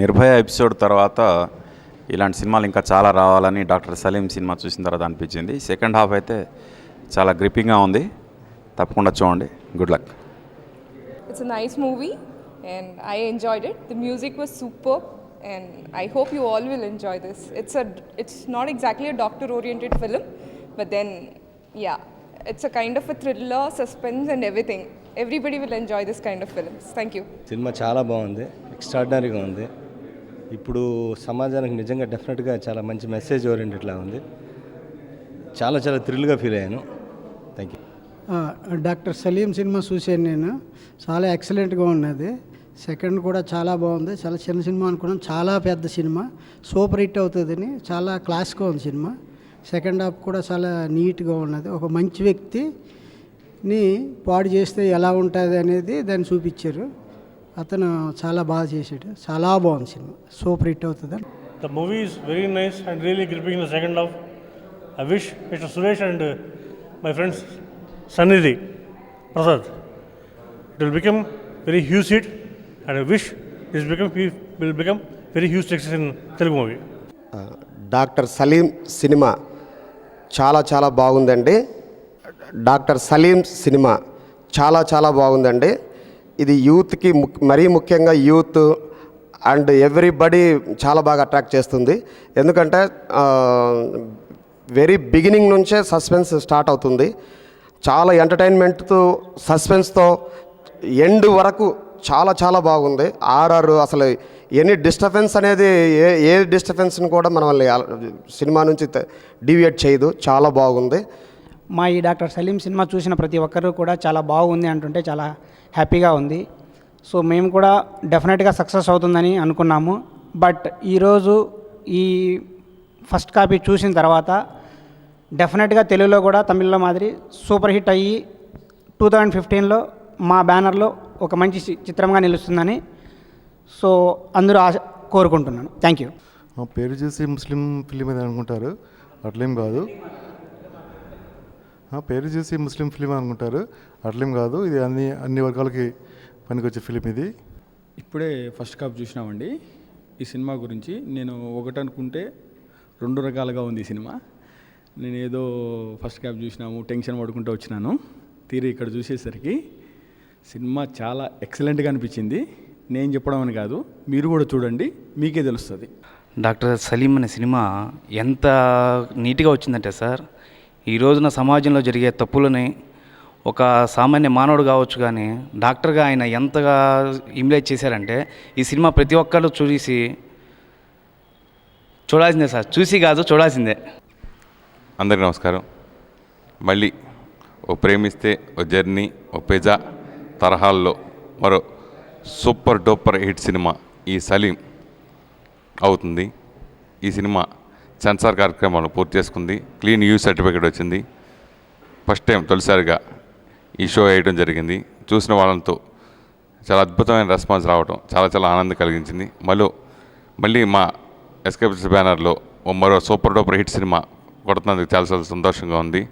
Nirbhaya episode తర్వాత ఇలాంటి సినిమాలు ఇంకా చాలా రావాలని డాక్టర్ సలీం సినిమా చూసిన తర్వాత అనిపించింది. సెకండ్ హాఫ్ అయితే చాలా గ్రిప్పింగ్గా ఉంది. తప్పకుండా చూడండి. Good luck. It's a nice movie and I enjoyed it. The music was superb and I hope you all will enjoy this. It's not exactly a doctor oriented film, but then yeah, it's a kind of a thriller, suspense and everything. Everybody will enjoy this kind of films. Thank you. Cinema చాలా బాగుంది, ఎక్స్ట్రాడినరీగా ఉంది. ఇప్పుడు సమాజానికి నిజంగా డెఫినెట్గా చాలా మంచి మెసేజ్ ఓరియంటెడ్లా ఉంది. చాలా చాలా థ్రిల్గా ఫీల్ అయ్యాను. Thank you. Doctor Saleem cinema చూశాను నేను. చాలా ఎక్సలెంట్గా ఉన్నది. సెకండ్ కూడా చాలా బాగుంది. చాలా చిన్న సినిమా అనుకున్నాను, చాలా పెద్ద సినిమా, సూపర్ హిట్ అవుతుందని. చాలా క్లాస్గా ఉంది సినిమా. సెకండ్ హాఫ్ కూడా చాలా నీట్గా ఉన్నది. ఒక మంచి వ్యక్తిని పాడు చేస్తే ఎలా ఉంటుంది అనేది దాన్ని చూపించారు. అతను చాలా బాగా చేశాడు. చాలా బాగుంది సినిమా, సూపర్ హిట్ అవుతుందని. The movie is very nice and really gripping in the second half. I wish Mr. Suresh and my friends Sannidhi Prasad, it will become very huge hit, and I wish this will become very huge success in Telugu movie. Doctor Saleem cinema చాలా చాలా బాగుందండి. Doctor Saleem cinema చాలా చాలా బాగుందండి. ఇది యూత్కి మరీ ముఖ్యంగా యూత్ అండ్ ఎవ్రీబడి చాలా బాగా అట్రాక్ట్ చేస్తుంది. ఎందుకంటే వెరీ బిగినింగ్ నుంచే సస్పెన్స్ స్టార్ట్ అవుతుంది. చాలా ఎంటర్టైన్మెంట్తో సస్పెన్స్తో ఎండ్ వరకు చాలా చాలా బాగుంది. ఆర్ఆర్ అసలు ఎనీ డిస్టర్బెన్స్ అనేది ఏ డిస్టర్బెన్స్ని కూడా మనల్ని సినిమా నుంచి డీవియేట్ చేయదు. చాలా బాగుంది. మా ఈ డాక్టర్ సలీం సినిమా చూసిన ప్రతి ఒక్కరూ కూడా చాలా బాగుంది అంటుంటే చాలా హ్యాపీగా ఉంది. సో మేము కూడా డెఫినెట్గా సక్సెస్ అవుతుందని అనుకున్నాము. బట్ ఈరోజు ఈ ఫస్ట్ కాపీ చూసిన తర్వాత డెఫినెట్గా తెలుగులో కూడా తమిళ్లో మాదిరి సూపర్ హిట్ అయ్యి 2015లో మా బ్యానర్లో ఒక మంచి చిత్రంగా నిలుస్తుందని సో అందరూ కోరుకుంటున్నాను. Thank you. పేరు చూసి ముస్లిం ఫిలిం అని అనుకుంటారు, అట్లేం కాదు. పేరు చూసి ముస్లిం ఫిలిం అనుకుంటారు, అట్లేం కాదు. ఇది అన్ని వర్గాలకి పనికొచ్చే ఫిలిం ఇది. ఇప్పుడే ఫస్ట్ కాపీ చూసినామండి. ఈ సినిమా గురించి నేను ఒకటి అనుకుంటే 2 రకాలుగా ఉంది ఈ సినిమా. నేను ఏదో ఫస్ట్ కాపీ చూసినాము టెన్షన్ పడుకుంటూ వచ్చినాను. తీరి ఇక్కడ చూసేసరికి సినిమా చాలా ఎక్సలెంట్గా అనిపించింది. నేను చెప్పడం అని కాదు, మీరు కూడా చూడండి, మీకే తెలుస్తుంది. డాక్టర్ సలీం అనే సినిమా ఎంత నీట్గా వచ్చిందంటే సార్, ఈ రోజున సమాజంలో జరిగే తప్పులని ఒక సామాన్య మానవుడు కావచ్చు కానీ డాక్టర్గా ఆయన ఎంతగా ఇమిలేట్ చేశారంటే ఈ సినిమా ప్రతి ఒక్కరు చూడాల్సిందే సార్. చూసి కాదు, చూడాల్సిందే. అందరికీ నమస్కారం. మళ్ళీ ఓ ప్రేమిస్తే ఓ జర్నీ ఓ పిజ్జా తరహాల్లో మరో సూపర్ డూపర్ హిట్ సినిమా ఈ సలీం అవుతుంది. ఈ సినిమా సెన్సార్ కార్యక్రమాలను పూర్తి చేసుకుంది. క్లీన్ యూ సర్టిఫికేట్ వచ్చింది. ఫస్ట్ టైం తొలిసారిగా ఈ షో వేయడం జరిగింది. చూసిన వాళ్ళతో చాలా అద్భుతమైన రెస్పాన్స్ రావడం చాలా చాలా ఆనందం కలిగించింది. మళ్ళీ మా ఎస్కేప్స్ బ్యానర్లో మరో సూపర్ డూపర్ హిట్ సినిమా కొడుతున్నందుకు చాలా చాలా సంతోషంగా ఉంది.